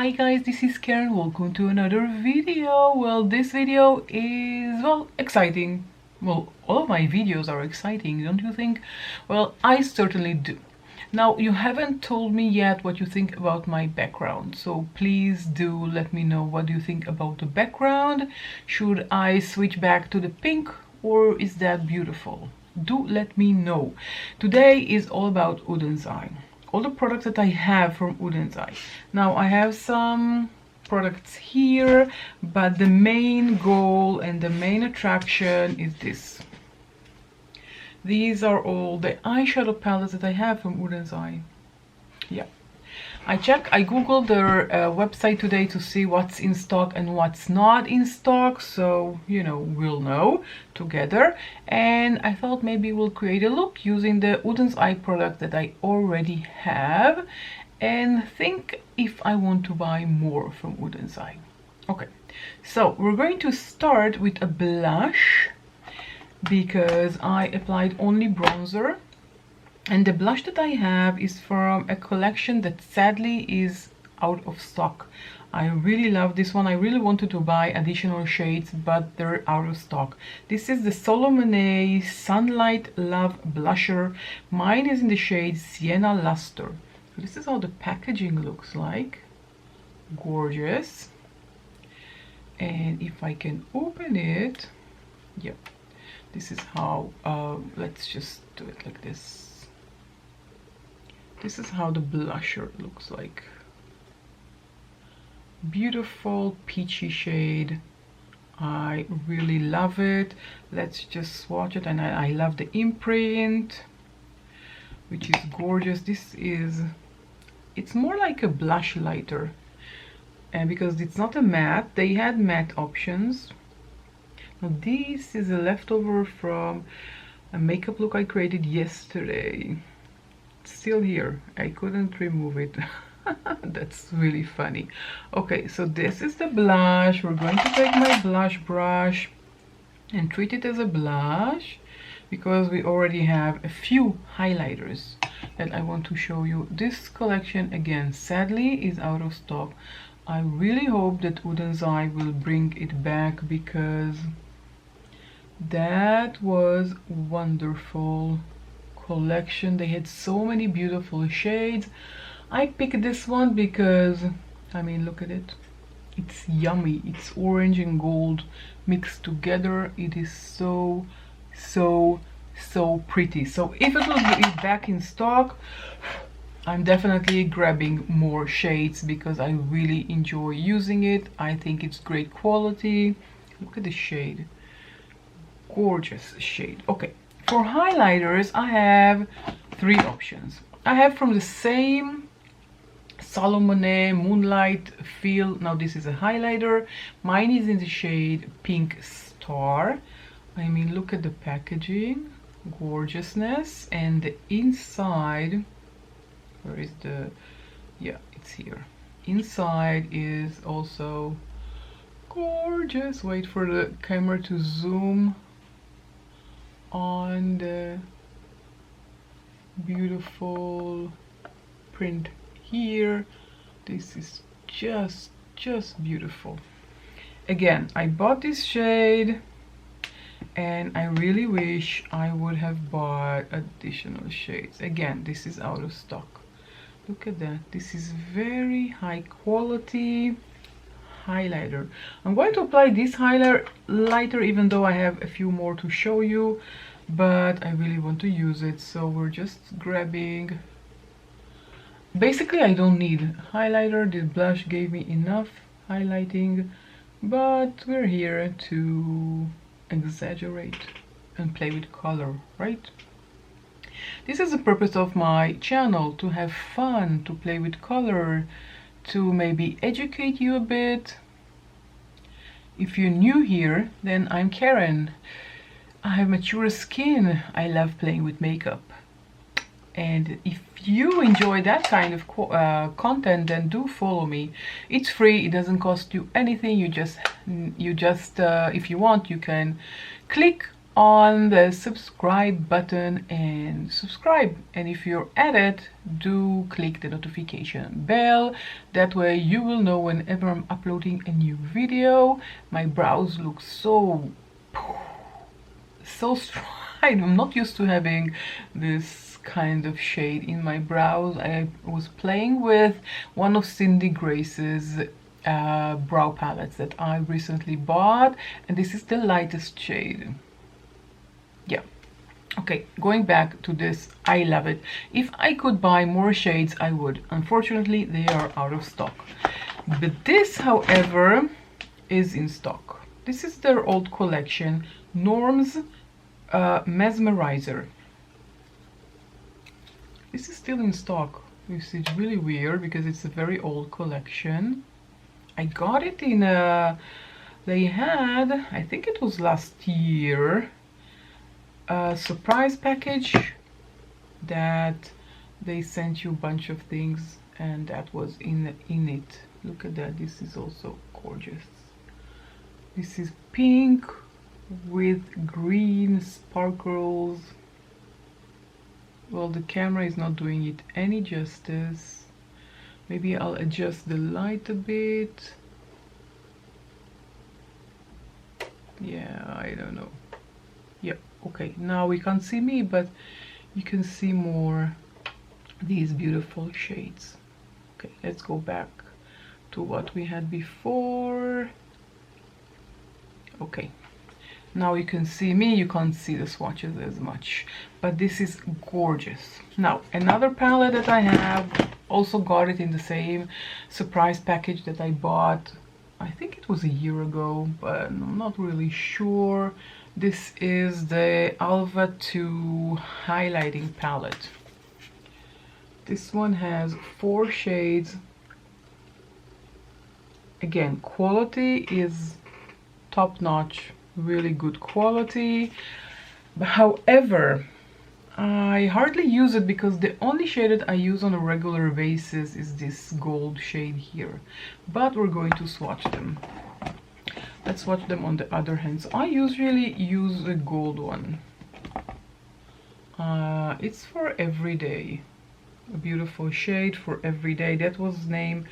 Hi guys, this is Karen. Welcome to another video. Well, this video is, well, exciting. Well, all of my videos are exciting, don't you think? Well, I certainly do. Now, you haven't told me yet what you think about my background, so please do let me know what you think about the background. Should I switch back to the pink, or is that beautiful? Do let me know. Today is all about Odenseye. All the products that I have from Odenseye. Now I have some products here, but the main goal and the main attraction is this. These are all the eyeshadow palettes that I have from Odenseye. Yeah. I googled their website today to see what's in stock and what's not in stock, so you know, we'll know together. And I thought maybe we'll create a look using the Odenseye product that I already have and think if I want to buy more from Odenseye. Okay, so we're going to start with a blush because I applied only bronzer. And the blush that I have is from a collection that sadly is out of stock. I really love this one. I really wanted to buy additional shades, but they're out of stock. This is the Solomon Sunlight Love Blusher. Mine is in the shade Sienna Luster. So this is how the packaging looks like. Gorgeous. And if I can open it, yep. This is how, let's just do it like this. This is how the blusher looks like. Beautiful peachy shade. I really love it. Let's just swatch it. And I love the imprint, which is gorgeous. It's more like a blush lighter. And because it's not a matte, they had matte options. Now this is a leftover from a makeup look I created yesterday. Still here. I couldn't remove it. That's really funny. Okay, so this is the blush. We're going to take my blush brush and treat it as a blush because we already have a few highlighters that I want to show you. This collection again sadly is out of stock. I really hope that Odenseye will bring it back because that was wonderful collection. They had so many beautiful shades. I picked this one because I mean, look at it. It's yummy. It's orange and gold mixed together. It is so pretty. So if it will be back in stock, I'm definitely grabbing more shades because I really enjoy using it. I think it's great quality. Look at the shade. Gorgeous shade. Okay. For highlighters, I have three options. I have from the same Solomon Moonlight Feel. Now this is a highlighter. Mine is in the shade Pink Star. I mean, look at the packaging. Gorgeousness. And the inside, where is the, yeah, it's here. Inside is also gorgeous. Wait for the camera to zoom on the beautiful print here. This is just beautiful. Again, I bought this shade and I really wish I would have bought additional shades. Again, this is out of stock. Look at that. This is very high quality highlighter. I'm going to apply this highlighter even though I have a few more to show you, but I really want to use it, so we're just grabbing. Basically I don't need highlighter. This blush gave me enough highlighting, but we're here to exaggerate and play with color, right? This is the purpose of my channel, to have fun, to play with color, to maybe educate you a bit. If you're new here, then I'm Karen. I have mature skin. I love playing with makeup. And if you enjoy that kind of content, then do follow me. It's free. It doesn't cost you anything. You just if you want, you can click on the subscribe button and subscribe. And if you're at it, do click the notification bell. That way you will know whenever I'm uploading a new video. My brows look so strong. I'm not used to having this kind of shade in my brows. I was playing with one of Cindy Grace's brow palettes that I recently bought, and this is the lightest shade. Yeah. Okay, going back to this, I love it. If I could buy more shades, I would. Unfortunately, they are out of stock. But this, however, is in stock. This is their old collection, Norm's Mesmerizer. This is still in stock. This is really weird because it's a very old collection. I got it in a, they had, I think it was last year, a surprise package that they sent you a bunch of things, and that was in it. Look at that. This is also gorgeous. This is pink with green sparkles. Well, the camera is not doing it any justice. Maybe I'll adjust the light a bit. Yeah, I don't know. Yep, okay, now we can't see me, but you can see more these beautiful shades. Okay, let's go back to what we had before. Okay, now you can see me, you can't see the swatches as much, but this is gorgeous. Now, another palette that I have, also got it in the same surprise package that I bought, I think it was a year ago, but I'm not really sure. This is the Alva 2 highlighting palette. This one has 4 shades. Again, quality is top-notch, really good quality. But however, I hardly use it because the only shade that I use on a regular basis is this gold shade here. But we're going to swatch them. Let's swatch them on the other hand. So I usually use the gold one. It's for everyday. A beautiful shade for everyday. That was named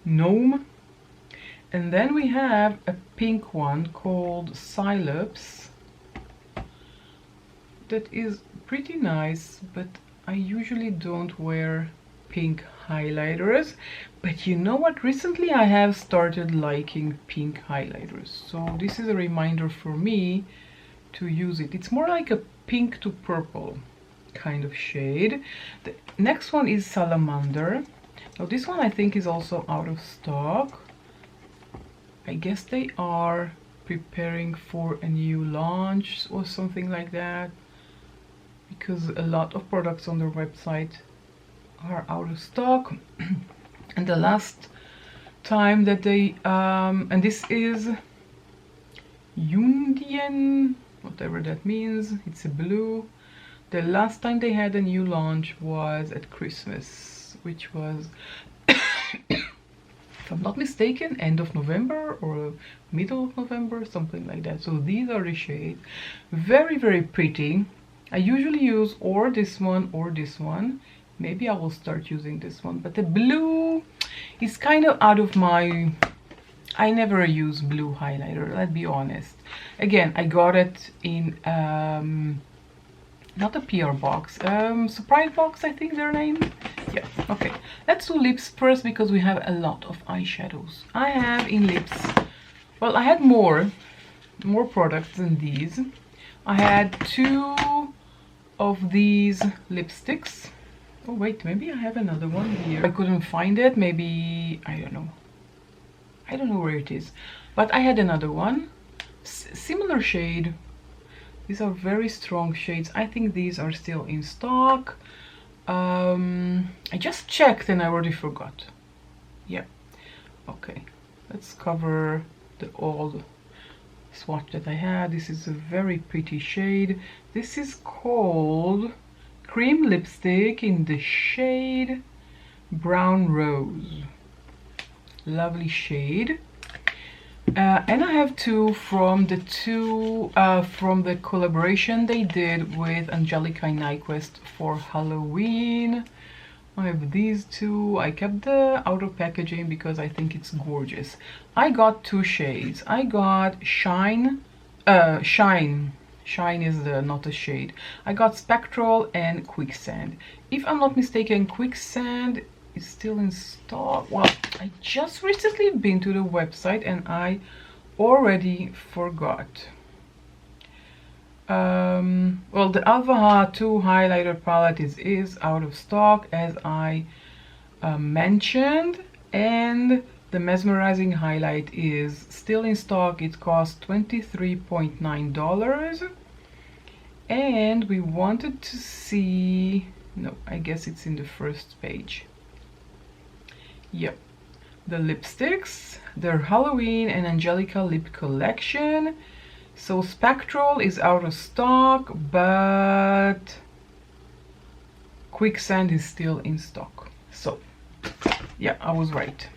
Gnome. And then we have a pink one called Silops. That is pretty nice, but I usually don't wear pink highlighters. But you know what? Recently I have started liking pink highlighters. So this is a reminder for me to use it. It's more like a pink to purple kind of shade. The next one is Salamander. Now this one I think is also out of stock. I guess they are preparing for a new launch or something like that, because a lot of products on their website are out of stock. And the last time that they and this is Yundian, whatever that means, it's a blue. The last time they had a new launch was at Christmas, which was if I'm not mistaken, end of November or middle of November, something like that. So these are the shades. Very, very pretty. I usually use or this one or this one. Maybe I will start using this one. But the blue is kind of out of my... I never use blue highlighter, let's be honest. Again, I got it in... not a PR box, surprise box, I think their name. Yeah, okay. Let's do lips first because we have a lot of eyeshadows. I have in lips, well, I had more products than these. I had 2 of these lipsticks. Oh wait, maybe I have another one here. I couldn't find it, maybe, I don't know. I don't know where it is. But I had another one, similar shade. These are very strong shades. I think these are still in stock. I just checked and I already forgot. Yeah. Okay. Let's cover the old swatch that I had. This is a very pretty shade. This is called Cream Lipstick in the shade Brown Rose. Lovely shade. And I have two from the collaboration they did with Angelica and Nyquist for Halloween. I have these two. I kept the outer packaging because I think it's gorgeous. I got two shades. I got Shine. Shine is not a shade. I got Spectral and Quicksand. If I'm not mistaken, Quicksand is still in stock. Well, I just recently been to the website and I already forgot. Well, the Alpha 2 highlighter palette is out of stock, as I mentioned, and the mesmerizing highlight is still in stock. It costs $23.9, and we wanted to see, no, I guess it's in the first page. Yep, the lipsticks, their Halloween and Angelica lip collection. So Spectral is out of stock, but Quicksand is still in stock. So yeah, I was right.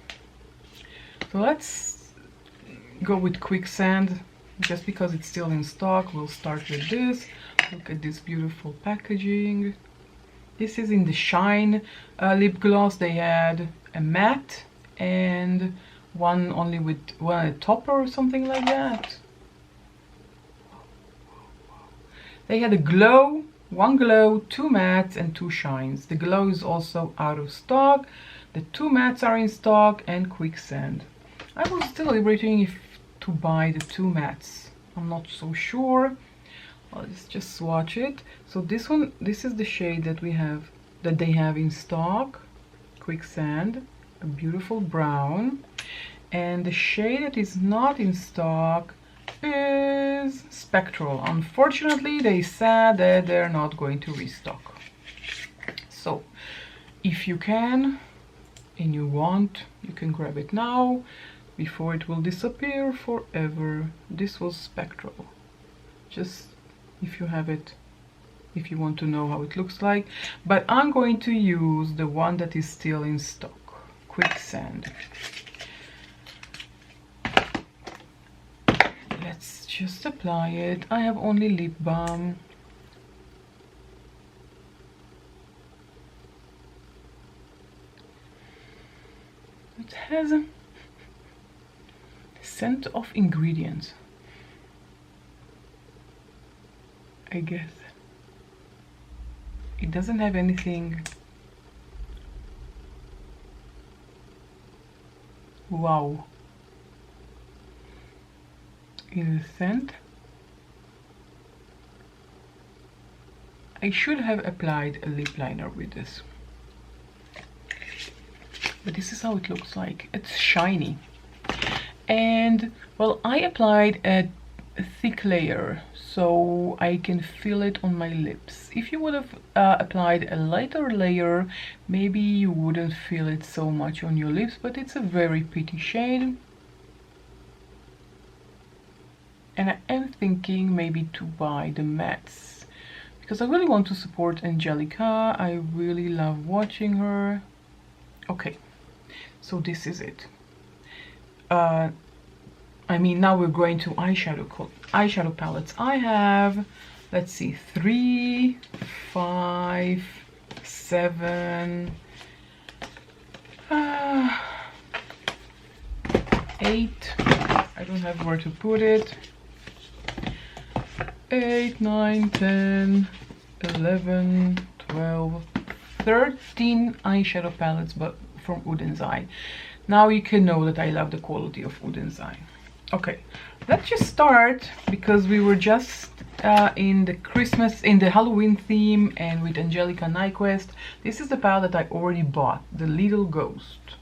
So let's go with Quicksand, just because it's still in stock. We'll start with this. Look at this beautiful packaging. This is in the Shine lip gloss. They had a matte and one only with a topper or something like that. They had a glow, one glow, two mattes and two shines. The glow is also out of stock. The two mattes are in stock, and Quicksand. I was still deliberating if to buy the two mattes. I'm not so sure. Well, let's just swatch it. So this one, this is the shade that we have, that they have in stock. Quicksand, a beautiful brown. And the shade that is not in stock is Spectral. Unfortunately, they said that they're not going to restock. So if you can and you want, you can grab it now before it will disappear forever. This was Spectral. Just if you have it, if you want to know how it looks like. But I'm going to use the one that is still in stock, Quicksand. Let's just apply it. I have only lip balm. It has a scent of ingredients, I guess. It doesn't have anything. Wow. In the scent, I should have applied a lip liner with this, but this is how it looks like. It's shiny, and well, I applied a thick layer so I can feel it on my lips. If you would have applied a lighter layer, maybe you wouldn't feel it so much on your lips, but it's a very pretty shade. And I am thinking maybe to buy the mattes, because I really want to support Angelica. I really love watching her. Okay, so this is it. I mean, now we're going to eyeshadow palettes. I have, let's see, 3, 5, 7, 8. I don't have where to put it. 8, 9, 10, 11, 12, 13 eyeshadow palettes, but from Odenseye. Now you can know that I love the quality of Odenseye. Okay, let's just start, because we were just in the Halloween theme and with Angelica Nyquist. This is the palette that I already bought, the Little Ghost.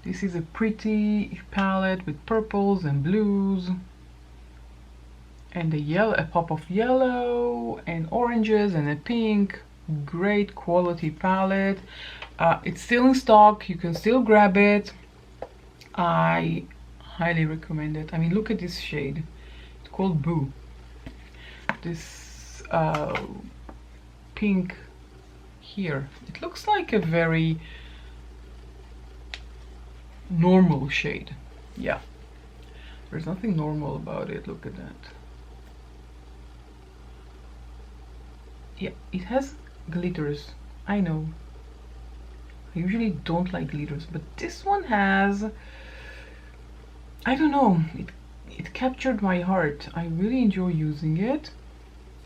This is a pretty palette with purples and blues, and a pop of yellow and oranges and a pink. Great quality palette. It's still in stock. You can still grab it. I highly recommend it. I mean, look at this shade. It's called Boo. This pink here. It looks like a very normal shade. Yeah, There's nothing normal about it. Look at that. Yeah, it has glitters. I know. I usually don't like glitters, but this one has, I don't know, it captured my heart. I really enjoy using it.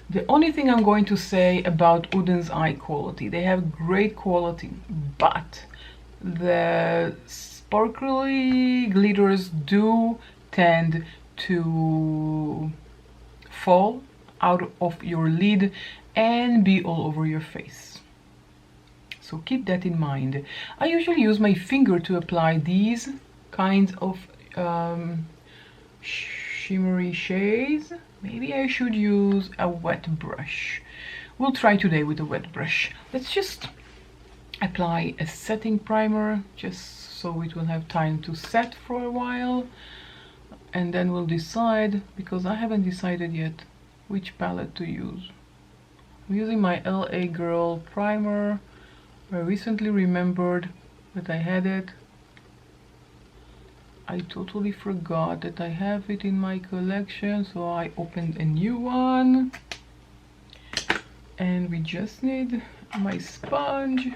The only thing I'm going to say about Odenseye quality, they have great quality, but the sparkly glitters do tend to fall out of your lid and be all over your face. So keep that in mind. I usually use my finger to apply these kinds of shimmery shades. Maybe I should use a wet brush. We'll try today with a wet brush. Let's just apply a setting primer just so it will have time to set for a while, and then we'll decide, because I haven't decided yet which palette to use. I'm using my LA Girl primer. I recently remembered that I had it. I totally forgot that I have it in my collection, so I opened a new one. And we just need my sponge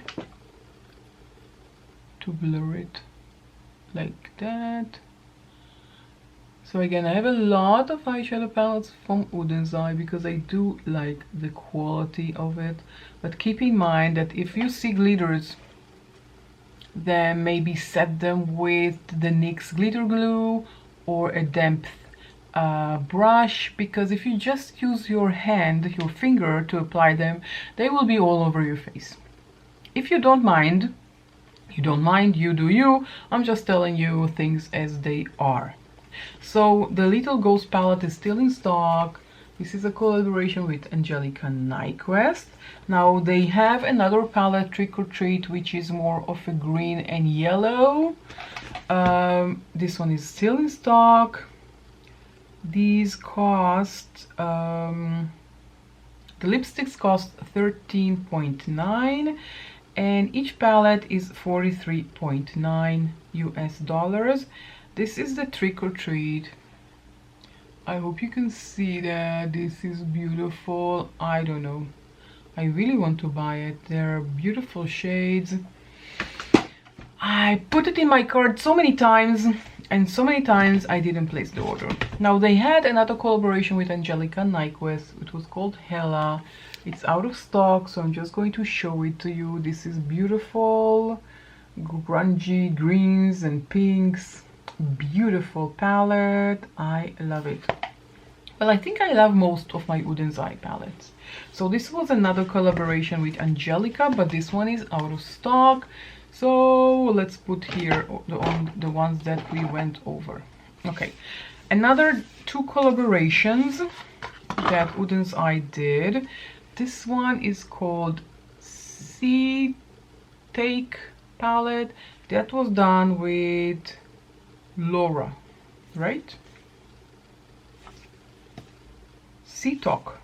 to blur it like that. So again, I have a lot of eyeshadow palettes from Odenseye because I do like the quality of it. But keep in mind that if you see glitters, then maybe set them with the NYX glitter glue or a damp brush, because if you just use your hand, your finger to apply them, they will be all over your face. If you don't mind, you don't mind, you do you. I'm just telling you things as they are. So the Little Ghost palette is still in stock. This is a collaboration with Angelica Nyquist. Now they have another palette, Trick or Treat, which is more of a green and yellow. This one is still in stock. These cost, the lipsticks cost $13.9 and each palette is $43.9 US. This is the Trick or Treat. I hope you can see that. This is beautiful. I don't know, I really want to buy it. They're beautiful shades. I put it in my cart so many times, and so many times I didn't place the order. Now they had another collaboration with Angelica Nyquist. It was called Hella. It's out of stock, so I'm just going to show it to you. This is beautiful, grungy greens and pinks. Beautiful palette. I love it. Well, I think I love most of my Odenseye palettes. So this was another collaboration with Angelica, but this one is out of stock. So let's put here the ones that we went over. Okay, another two collaborations that Odenseye did. This one is called Sea Take palette. That was done with Laura, right? Sea Talk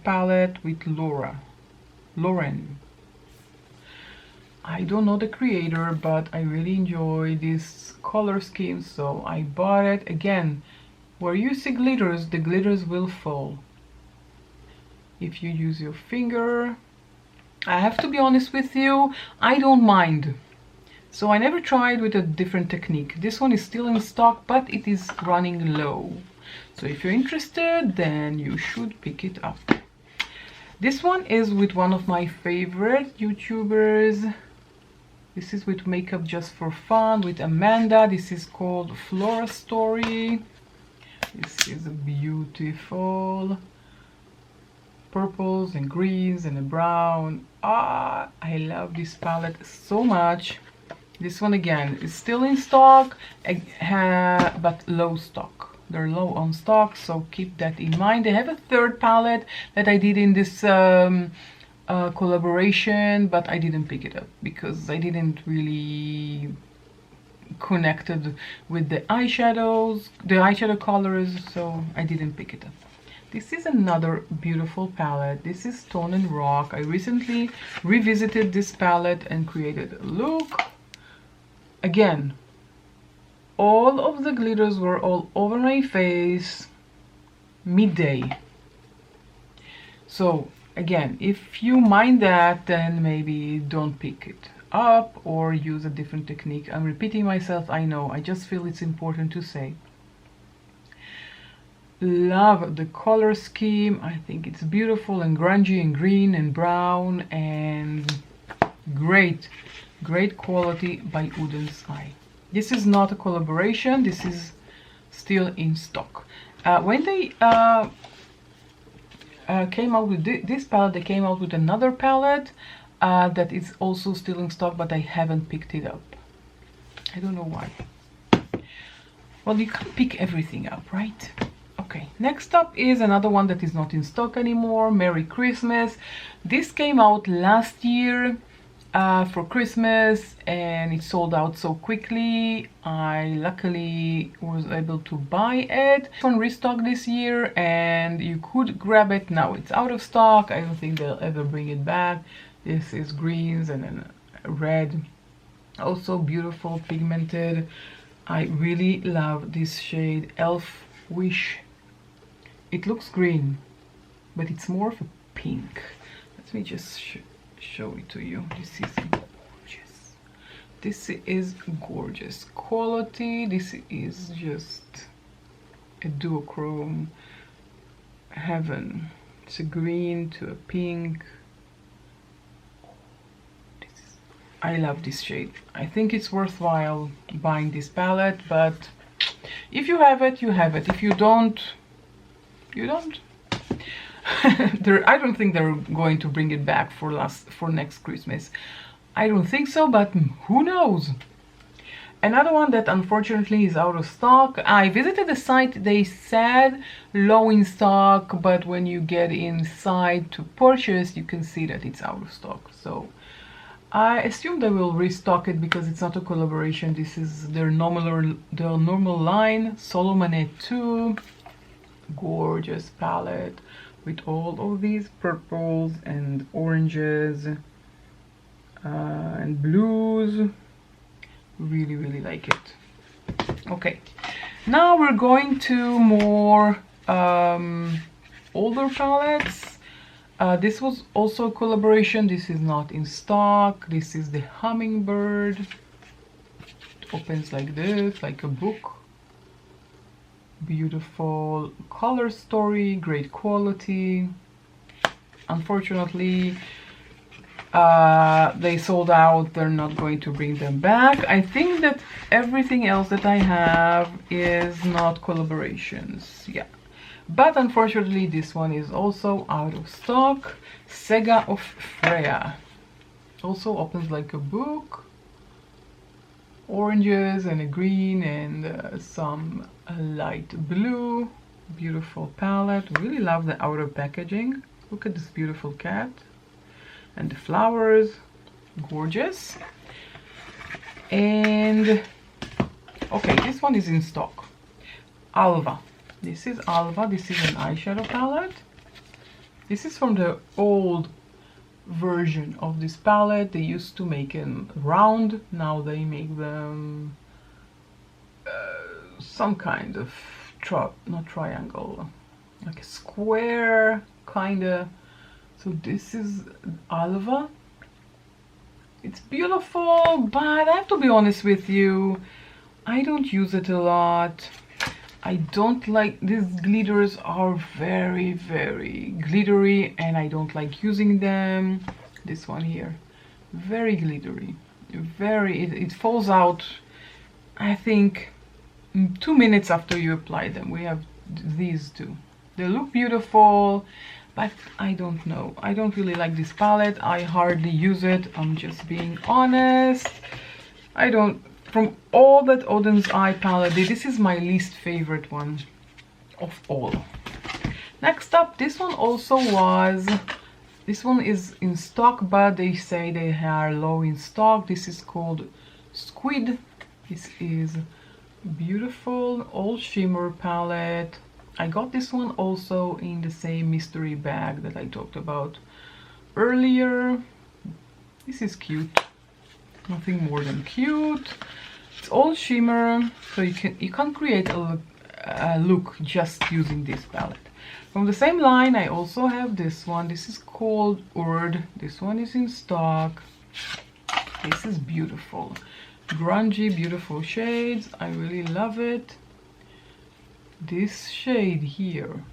palette with Lauren. I don't know the creator, but I really enjoy this color scheme, so I bought it. Again, where you see glitters, the glitters will fall if you use your finger. I have to be honest with you, I don't mind. So I never tried with a different technique. This one is still in stock, but it is running low. So if you're interested, then you should pick it up. This one is with one of my favorite YouTubers. This is with Makeup Just for Fun with Amanda. This is called Flora Story. This is a beautiful purples and greens and a brown. I love this palette so much. This one again is still in stock, but low stock. They're low on stock, so keep that in mind. They have a third palette that I did in this collaboration, but I didn't pick it up because I didn't really connected with the eyeshadow colors, so I didn't pick it up. This is another beautiful palette. This is Stone and Rock. I recently revisited this palette and created a look. Again, all of the glitters were all over my face midday. So again, if you mind that, then maybe don't pick it up or use a different technique. I'm repeating myself, I know, I just feel it's important to say. Love the color scheme. I think it's beautiful and grungy and green and brown and great quality by Odenseye. This is not a collaboration, this is still in stock. When they came out with this palette, they came out with another palette that is also still in stock, but I haven't picked it up. I don't know why. Well, you can't pick everything up, right? Okay, next up is another one that is not in stock anymore, Merry Christmas. This came out last year for Christmas and it sold out so quickly. I luckily was able to buy it. It's on restock this year and you could grab it. Now it's out of stock. I don't think they'll ever bring it back. This is greens and then red. Also beautiful, pigmented. I really love this shade, Elf Wish. It looks green, but it's more of a pink. Let me just show it to you. This is gorgeous. This is gorgeous quality. This is just a duochrome heaven. It's a green to a pink. I love this shade. I think it's worthwhile buying this palette, but if you have it, you have it. If you don't, you don't. I don't think they're going to bring it back for next Christmas. I don't think so, but who knows? Another one that unfortunately is out of stock. I visited the site, they said low in stock, but when you get inside to purchase, you can see that it's out of stock. So I assume they will restock it because it's not a collaboration. This is their normal line, Solomon 2. Gorgeous palette with all of these purples and oranges and blues. Really like it. Okay, now we're going to more older palettes. This was also a collaboration. This is not in stock. This is the Hummingbird. It opens like this, like a book. Beautiful color story, great quality. Unfortunately, they sold out. They're not going to bring them back. I think that everything else that I have is not collaborations. Yeah, but unfortunately this one is also out of stock. Saga of Freya. Also opens like a book. Oranges and a green and some light blue. Beautiful palette. Really love the outer packaging. Look at this beautiful cat and the flowers. Gorgeous. And okay, this one is in stock. Alva. This is Alva. This is an eyeshadow palette. This is from the old version of this palette. They used to make them round, now they make them some kind of not triangle, like a square kinda. So this is Alva. It's beautiful, but I have to be honest with you, I don't use it a lot. I don't like, these glitters are very glittery and I don't like using them. This one here, very glittery, it falls out, I think, 2 minutes after you apply them. We have these two. They look beautiful, but I don't know. I don't really like this palette. I hardly use it. I'm just being honest. I don't. From all that Odenseye palette, this is my least favorite one of all. Next up, this one also was, this one is in stock, but they say they are low in stock. This is called Squid. This is beautiful, all shimmer palette. I got this one also in the same mystery bag that I talked about earlier. This is cute. Nothing more than cute. It's all shimmer, so you can't create a look just using this palette. From the same line, I also have this one. This is called Oden. This one is in stock. This is beautiful. Grungy, beautiful shades. I really love it. This shade here,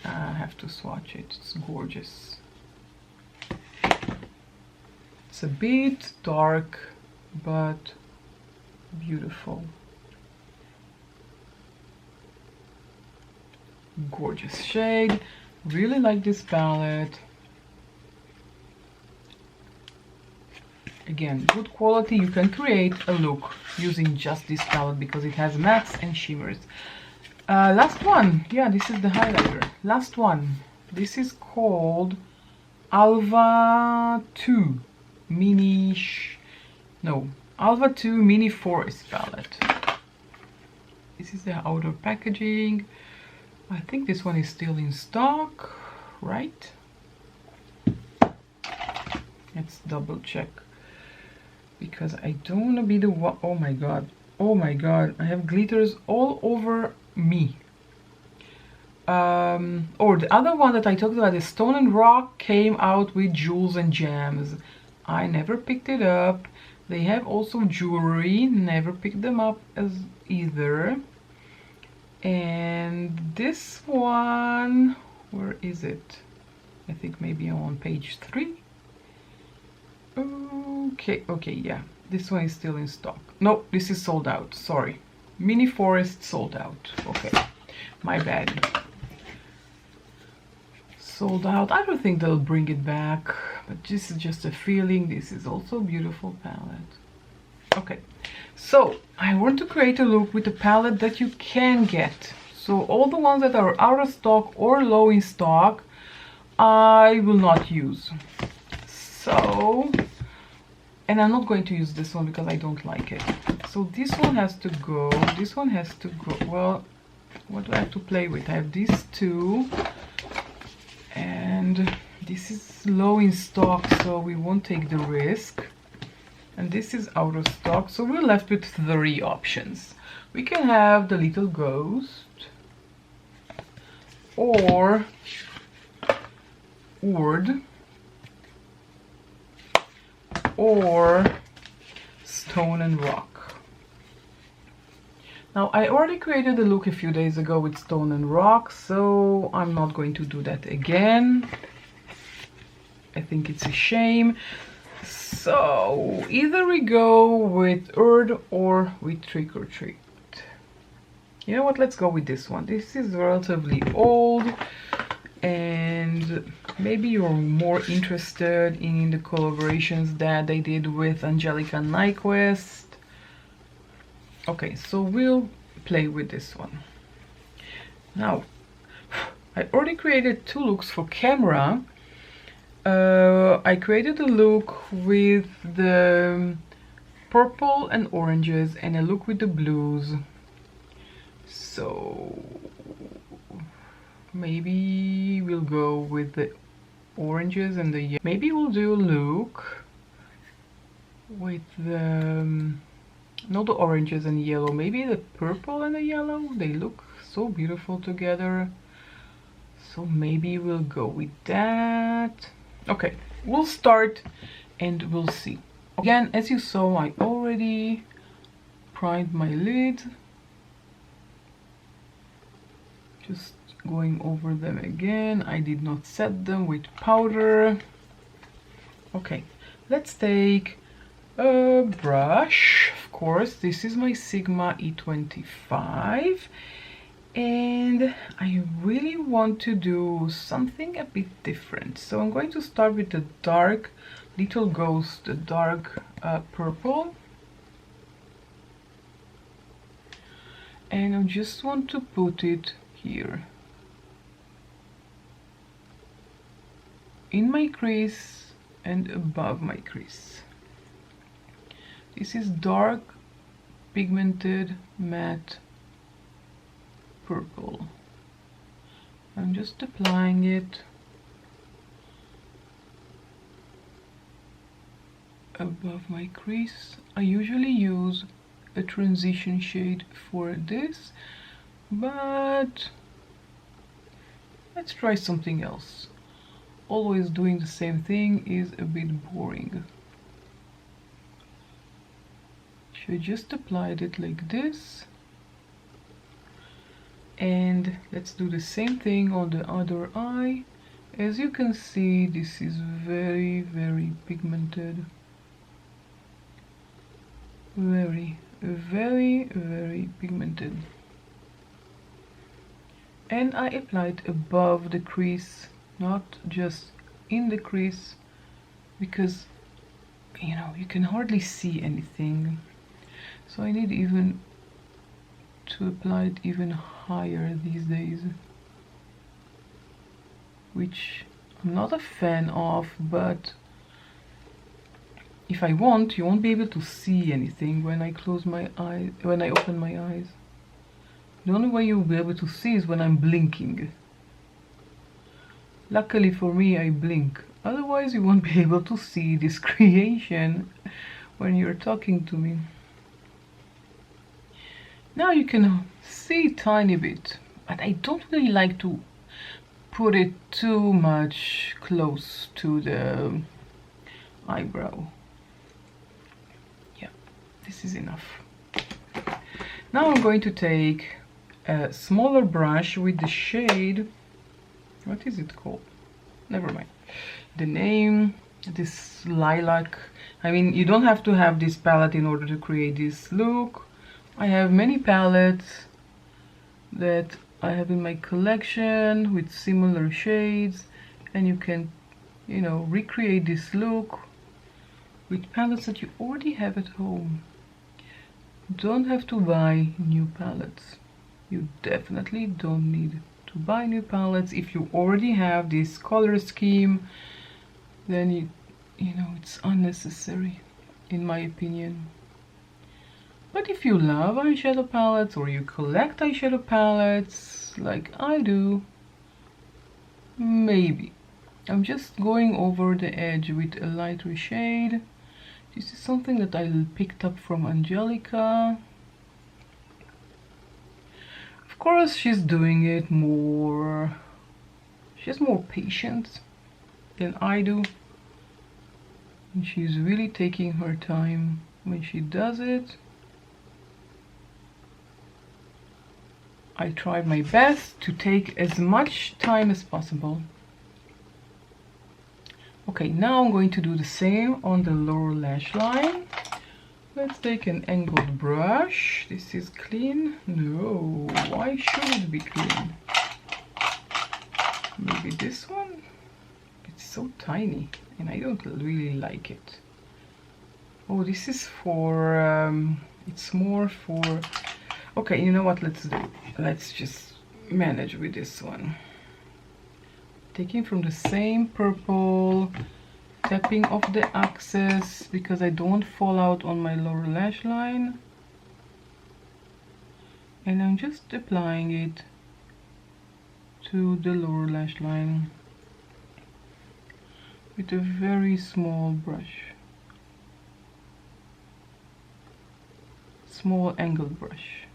I have to swatch it. It's gorgeous. It's a bit dark, but beautiful. Gorgeous shade. Really like this palette. Again, good quality. You can create a look using just this palette because it has mattes and shimmers. Last one. Yeah, this is the highlighter. Last one. This is called Alva 2 Alva 2 Mini Forest palette. This is the outer packaging. I think this one is still in stock, right? Let's double check, because I don't want to be the one. Oh my god, oh my god, I have glitters all over me. Or the other one that I talked about, the Stone and Rock, came out with jewels and gems. I never picked it up. They have also jewelry, never picked them up as either. And this one, where is it? I think maybe I'm on page 3. Okay, yeah, this one is still in stock. No, this is sold out, sorry. Mini Forest sold out. Okay, my bad. Sold out. I don't think they'll bring it back, but this is just a feeling. This is also a beautiful palette. Okay, so I want to create a look with a palette that you can get. So all the ones that are out of stock or low in stock, I will not use. So, and I'm not going to use this one because I don't like it. So this one has to go, this one has to go. Well, what do I have to play with? I have these two, and this is low in stock, so we won't take the risk. And this is out of stock, so we're left with 3 options. We can have the little ghost, or Oden, or Stone and Rock. Now, I already created a look a few days ago with Stone and Rock, so I'm not going to do that again. I think it's a shame. So either we go with Oden or with Trick or Treat. You know what, let's go with this one. This is relatively old, and maybe you're more interested in the collaborations that they did with Angelica Nyquist. Okay, so we'll play with this one. Now, I already created 2 looks for camera. I created a look with the purple and oranges and a look with the blues. So maybe we'll go with the oranges and the maybe we'll do a look with the not the oranges and yellow, maybe the purple and the yellow. They look so beautiful together, so maybe we'll go with that. Okay, we'll start and we'll see. Again, as you saw, I already primed my lid. Just going over them again. I did not set them with powder. Okay, let's take a brush. Of course, this is my Sigma E25. And I really want to do something a bit different. So I'm going to start with the dark little ghost, the dark purple. And I just want to put it here in my crease and above my crease. This is dark pigmented matte purple. I'm just applying it above my crease. I usually use a transition shade for this, but let's try something else. Always doing the same thing is a bit boring. So I just applied it like this, and let's do the same thing on the other eye. As you can see, this is very, very pigmented. Very, very, very pigmented. And I applied above the crease, not just in the crease, because you know you can hardly see anything. So I need even to apply it even higher these days, which I'm not a fan of, but if I want, you won't be able to see anything when I close my eyes, when I open my eyes. The only way you'll be able to see is when I'm blinking. Luckily for me, I blink. Otherwise, you won't be able to see this creation when you're talking to me. Now you can see a tiny bit, but I don't really like to put it too much close to the eyebrow. Yeah, this is enough. Now I'm going to take a smaller brush with the shade, what is it called? Never mind. The name, this lilac. I mean, you don't have to have this palette in order to create this look. I have many palettes that I have in my collection with similar shades, and you can, you know, recreate this look with palettes that you already have at home. Don't have to buy new palettes. You definitely don't need to buy new palettes. If you already have this color scheme, then you know it's unnecessary, in my opinion. But if you love eyeshadow palettes, or you collect eyeshadow palettes like I do, maybe. I'm just going over the edge with a lighter shade. This is something that I picked up from Angelica. Of course, she's doing it more, she has more patience than I do, and she's really taking her time when she does it. I tried my best to take as much time as possible. Okay, now I'm going to do the same on the lower lash line. Let's take an angled brush. This is clean. No, why should it be clean? Maybe this one? It's so tiny and I don't really like it. Oh, this is for, it's more for, okay, you know what, let's do, let's just manage with this one. Taking from the same purple, tapping off the excess because I don't fall out on my lower lash line, and I'm just applying it to the lower lash line with a very small brush, small angled brush.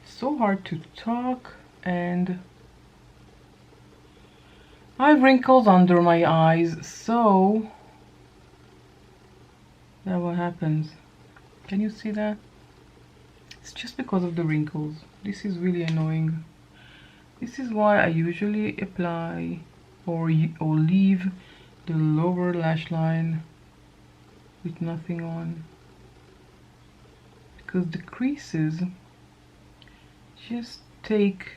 So hard to talk, and I have wrinkles under my eyes, so that's what happens. Can you see that? It's just because of the wrinkles. This is really annoying. This is why I usually apply or leave the lower lash line with nothing on, because the creases just take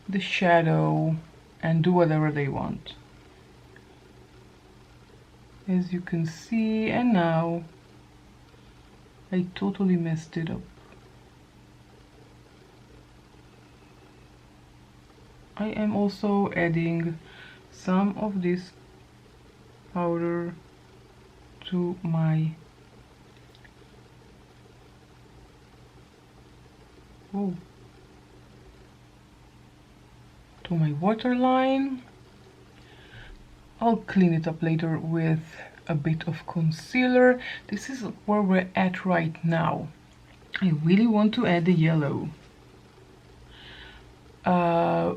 the shadow and do whatever they want, as you can see. And now I totally messed it up. I am also adding some of this powder to my waterline. I'll clean it up later with a bit of concealer. This is where we're at right now. I really want to add the yellow. I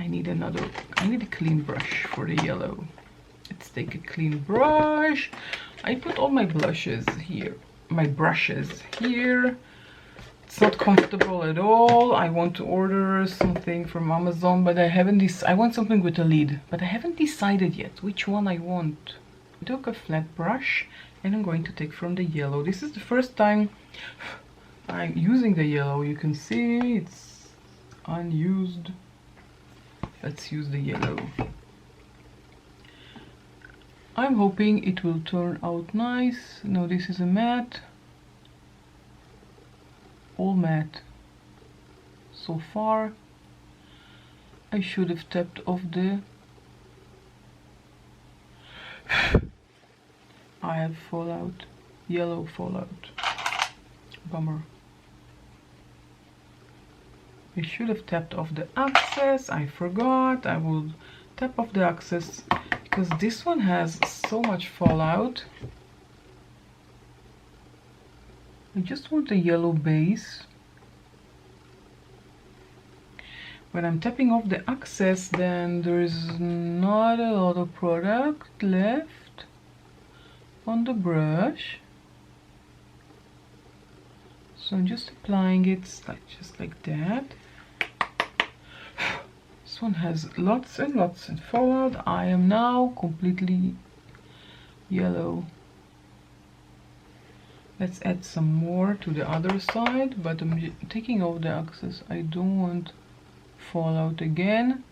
need a clean brush for the yellow. Let's take a clean brush. I put all my blushes here, my brushes here. It's not comfortable at all. I want to order something from Amazon, but I want something with a lid, but I haven't decided yet which one I want. I took a flat brush and I'm going to take from the yellow. This is the first time I'm using the yellow. You can see it's unused. Let's use the yellow. I'm hoping it will turn out nice. No, this is a matte. All matte so far. I should have tapped off the I have fallout, yellow fallout. Bummer. I should have tapped off the access. I forgot. I will tap off the access because this one has so much fallout. I just want a yellow base. When I'm tapping off the access, then there's not a lot of product left on the brush. So I'm just applying it just like that. This one has lots and lots of fallout. I am now completely yellow. Let's add some more to the other side, but I'm taking off the access. I don't want fallout again.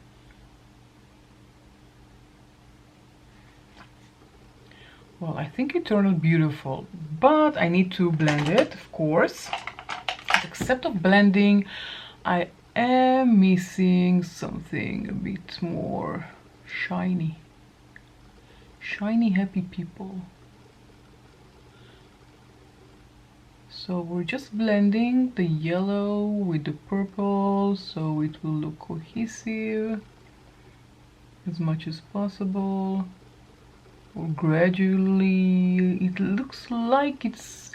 Well, I think it turned out beautiful, but I need to blend it, of course. Except of blending, I am missing something a bit more shiny. Shiny, happy people. So we're just blending the yellow with the purple so it will look cohesive as much as possible. Or gradually, it looks like it's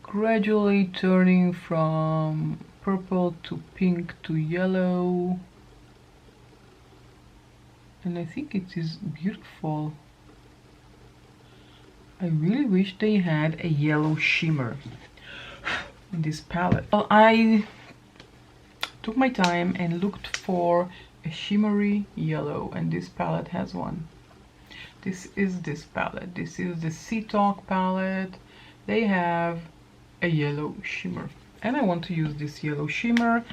gradually turning from purple to pink to yellow. And I think it is beautiful. I really wish they had a yellow shimmer in this palette. Well, I took my time and looked for a shimmery yellow, and this palette has one. This is this palette. This is the Sea Talk palette. They have a yellow shimmer, and I want to use this yellow shimmer,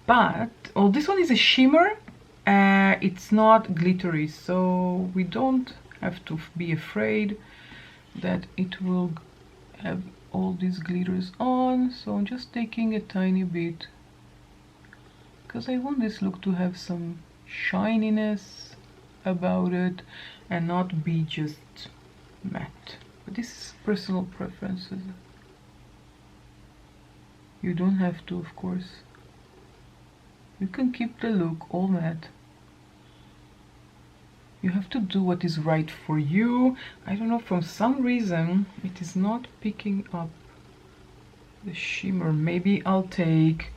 but oh, this one is a shimmer. It's not glittery, so we don't have to be afraid that it will have all these glitters on. So I'm just taking a tiny bit because I want this look to have some shininess about it and not be just matte. But this is personal preferences. You don't have to, of course. You can keep the look all matte. You have to do what is right for you. I don't know, for some reason it is not picking up the shimmer. Maybe I'll take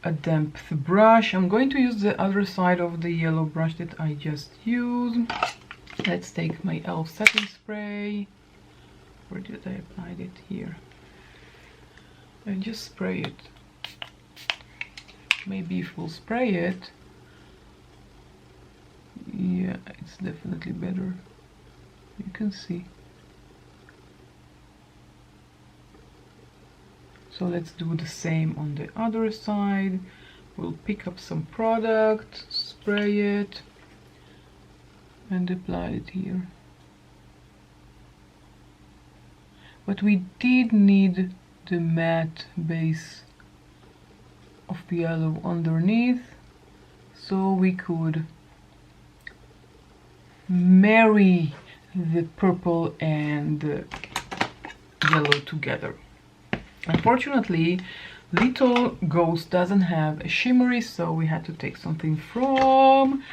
a damp brush. I'm going to use the other side of the yellow brush that I just used. Let's take my e.l.f. setting spray. Where did I apply it? Here. And just spray it. Maybe if we'll spray it, yeah, it's definitely better. You can see. So let's do the same on the other side. We'll pick up some product, spray it, and apply it here. But we did need the matte base of the yellow underneath, so we could marry the purple and the yellow together. Unfortunately, Little Ghost doesn't have a shimmery, so we had to take something from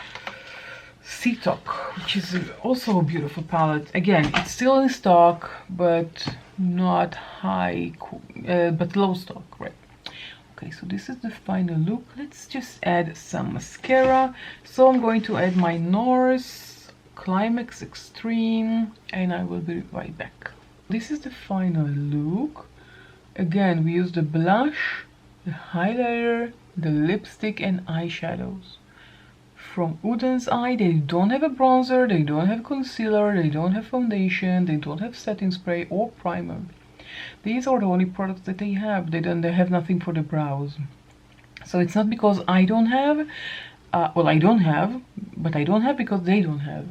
Sea Talk, which is also a beautiful palette. Again, it's still in stock, but not high, but low stock, right? Okay, so this is the final look. Let's just add some mascara. So I'm going to add my NARS Climax Extreme, and I will be right back. This is the final look. Again, we use the blush, the highlighter, the lipstick, and eyeshadows. From Odenseye, they don't have a bronzer, they don't have concealer, they don't have foundation, they don't have setting spray or primer. These are the only products that they have. They have nothing for the brows. So it's not because I don't have, well, I don't have, but I don't have because they don't have.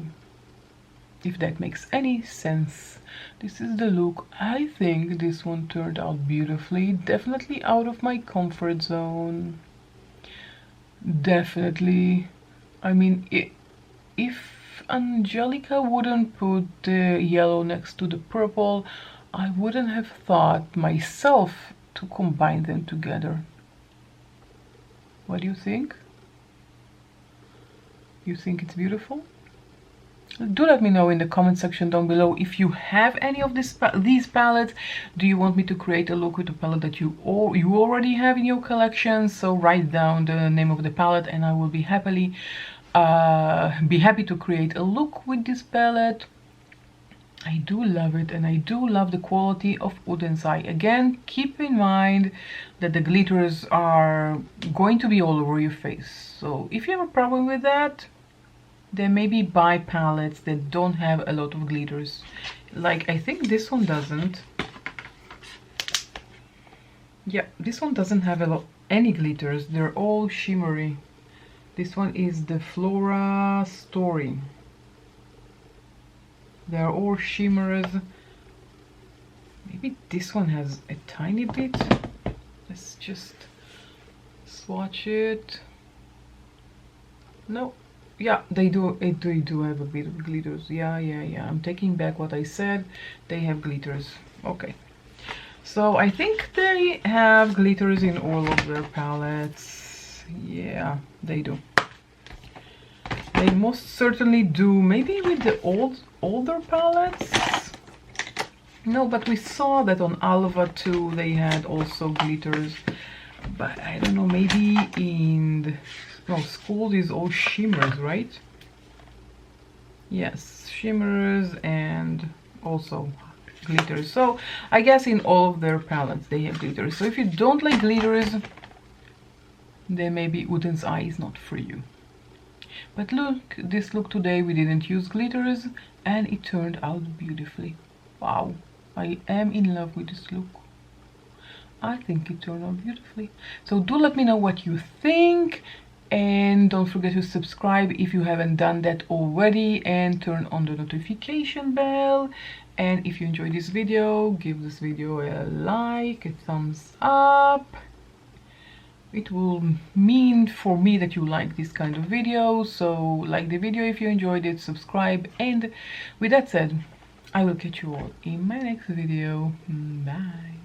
If that makes any sense. This is the look. I think this one turned out beautifully. Definitely out of my comfort zone. Definitely. I mean, if Angelica wouldn't put the yellow next to the purple, I wouldn't have thought myself to combine them together. What do you think? You think it's beautiful? Do let me know in the comment section down below if you have any of these palettes. Do you want me to create a look with a palette that you already have in your collection? So write down the name of the palette and I will be happy to create a look with this palette. I do love it, and I do love the quality of Odenseye. Again, keep in mind that the glitters are going to be all over your face. So if you have a problem with that, then maybe buy palettes that don't have a lot of glitters. Like, I think this one doesn't. Yeah, this one doesn't have any glitters. They're all shimmery. This one is the Flora Story. They're all shimmers. Maybe this one has a tiny bit. Let's just swatch it. No. Yeah, they do have a bit of glitters. Yeah. I'm taking back what I said. They have glitters. Okay. So I think they have glitters in all of their palettes. Yeah, they do. They most certainly do. Maybe with the older palettes. No, but we saw that on Alva too. They had also glitters. But I don't know. Maybe in the School is all shimmers, right? Yes, shimmers and also glitters. So I guess in all of their palettes they have glitters. So if you don't like glitters, then maybe Odenseye is not for you. But look, this look today we didn't use glitters and it turned out beautifully. Wow, I am in love with this look. I think it turned out beautifully. So do let me know what you think. And don't forget to subscribe if you haven't done that already, and turn on the notification bell. And if you enjoyed this video, give this video a like, a thumbs up. It will mean for me that you like this kind of video. So like the video if you enjoyed it, subscribe, and with that said, I will catch you all in my next video. Bye.